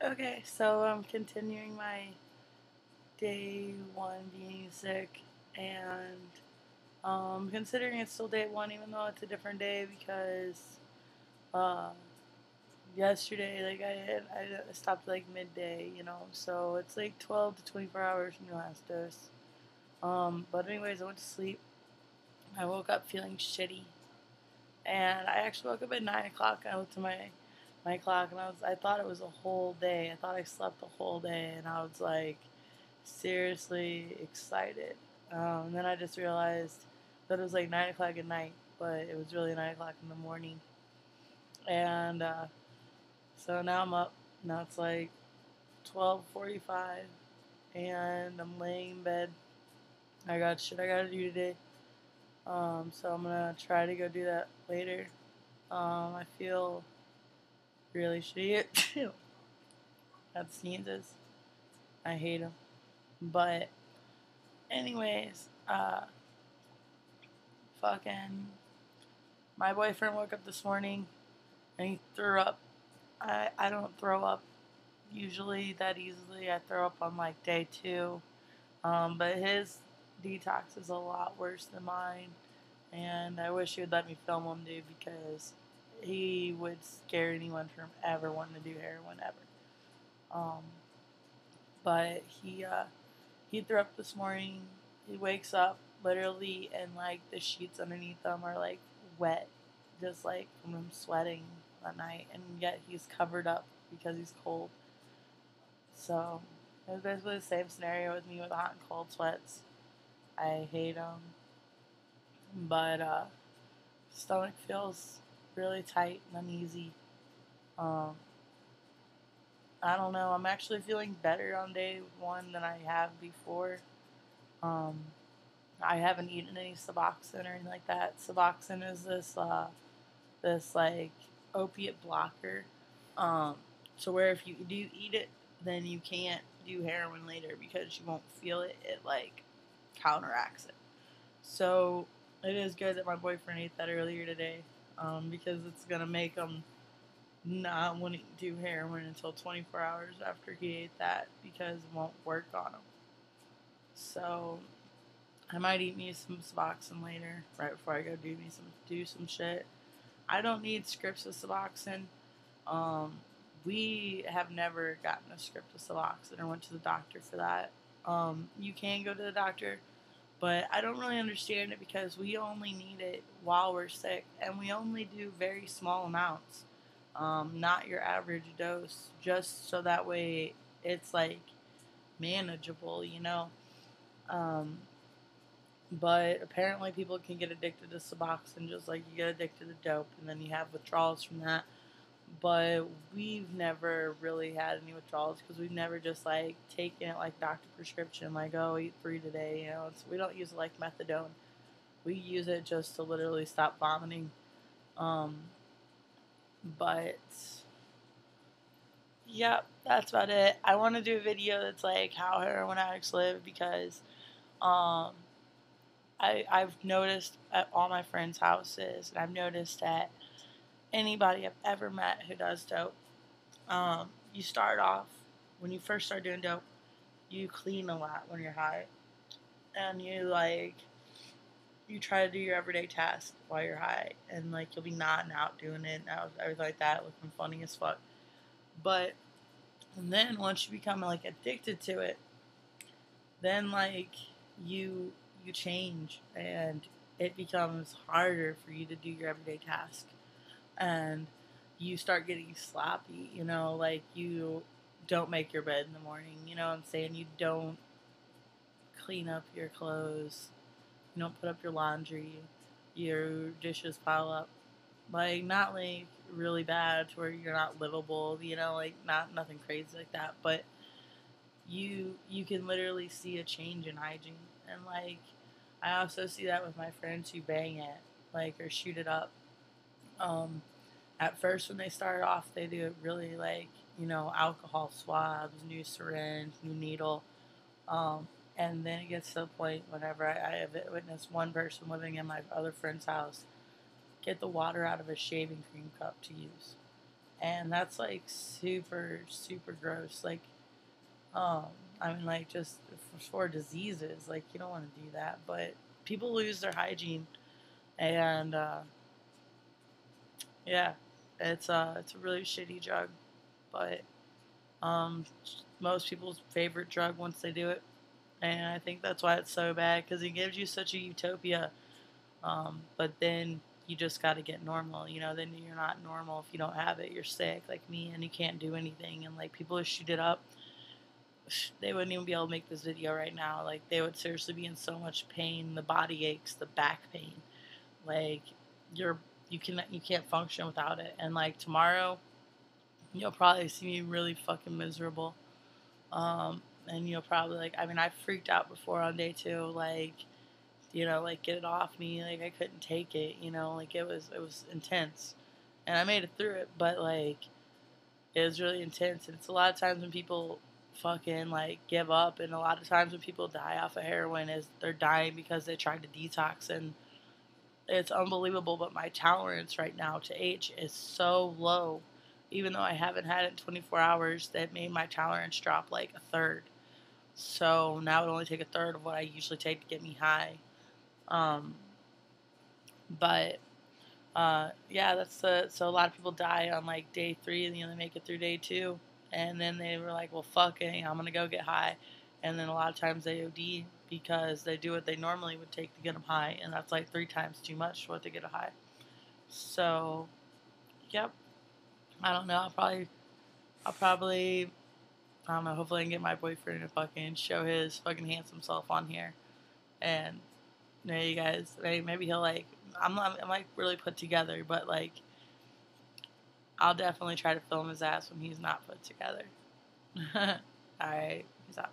Okay, so I'm continuing my day one being sick, and considering it's still day one, even though it's a different day because uh, yesterday, like I stopped like midday, so it's like 12 to 24 hours from the last dose. But anyways, I went to sleep. I woke up feeling shitty, and I actually woke up at 9 o'clock. I looked at my clock, and I thought it was a whole day. I thought I slept the whole day, and I was like seriously excited. And then I just realized that it was like 9 o'clock at night, but it was really 9 o'clock in the morning. And so now I'm up. Now it's like 12:45, and I'm laying in bed. I got shit I gotta do today. So I'm gonna try to go do that later. I feel really shitty. That sneezes. I hate them. But anyways, fucking my boyfriend woke up this morning and he threw up. I don't throw up usually that easily. I throw up on like day two. But his detox is a lot worse than mine. And I wish he would let me film him, dude, because he would scare anyone from ever wanting to do heroin ever. Um, but he threw up this morning. He wakes up literally, and like the sheets underneath him are like wet, just like from him sweating that night, and yet he's covered up because he's cold. So it was basically the same scenario with me with hot and cold sweats. I hate them, but stomach feels really tight and uneasy. Um, I don't know. I'm actually feeling better on day one than I have before. Um, I haven't eaten any Suboxone or anything like that. Suboxone is this like opiate blocker. Um, so where if you do eat it, then you can't do heroin later because you won't feel it. It like counteracts it. So it is good that my boyfriend ate that earlier today, because it's gonna make him not wanting to do heroin until 24 hours after he ate that because it won't work on him. So I might eat me some Suboxone later, right before I go do some shit. I don't need scripts of Suboxone. Um, we have never gotten a script of Suboxone or went to the doctor for that. You can go to the doctor, but I don't really understand it because we only need it while we're sick, and we only do very small amounts, not your average dose, just so that way it's like manageable. Um, but apparently, people can get addicted to Suboxone just like you get addicted to dope, and then you have withdrawals from that. But we've never really had any withdrawals because we've never just like taken it like doctor prescription, like, oh, eat 3 today. We don't use it like methadone. We use it just to literally stop vomiting. Um, but yeah, that's about it. I want to do a video that's like how heroin addicts live because um, I've noticed at all my friends' houses, and I've noticed that anybody I've ever met who does dope, you start off, when you first start doing dope, you clean a lot when you're high, and you try to do your everyday task while you're high, and like you'll be nodding out doing it, and everything like that, looking funny as fuck. But and then once you become like addicted to it, then like you you change, and it becomes harder for you to do your everyday task, and you start getting sloppy, like you don't make your bed in the morning, you know what I'm saying? You don't clean up your clothes, you don't put up your laundry, your dishes pile up. Like, not like really bad to where you're not livable, like not nothing crazy like that, but you can literally see a change in hygiene. And like I also see that with my friends who bang it, like, or shoot it up. Um, at first when they start off, they do it really like, alcohol swabs, new syringe, new needle. And then it gets to the point whenever I have witnessed one person living in my other friend's house get the water out of a shaving cream cup to use. and that's like super super gross. Like, um, I mean, like just for diseases, like you don't want to do that, but people lose their hygiene, and yeah, it's a really shitty drug, but um, most people's favorite drug once they do it, and I think that's why it's so bad because it gives you such a utopia. But then you just got to get normal, you know. Then you're not normal if you don't have it. You're sick, like me, and you can't do anything. And like people who shoot it up, they wouldn't even be able to make this video right now. Like they would seriously be in so much pain, the body aches, the back pain. Like you're you can't function without it. And like tomorrow, you'll probably see me really fucking miserable. And you'll probably like, I mean, I freaked out before on day 2, like, you know, like get it off me, like I couldn't take it, you know, like it was intense, and I made it through it, but like it was really intense, and it's a lot of times when people fucking like give up, and a lot of times when people die off of heroin is they're dying because they tried to detox, and it's unbelievable, but my tolerance right now to H is so low, even though I haven't had it in 24 hours, that made my tolerance drop like a third. So now it only take a third of what I usually take to get me high. Um, but yeah, so a lot of people die on like day 3, and you know they make it through day 2, and then they were like, well, fuck it, I'm gonna go get high, and then a lot of times they OD because they do what they normally would take to get them high, and that's like 3 times too much for what to get a high. So, yep, I don't know. I'll probably, I don't know. Hopefully, I can get my boyfriend to fucking show his fucking handsome self on here, and you know, you guys, maybe he'll like. I'm like really put together, but like I'll definitely try to film his ass when he's not put together. All right, peace out.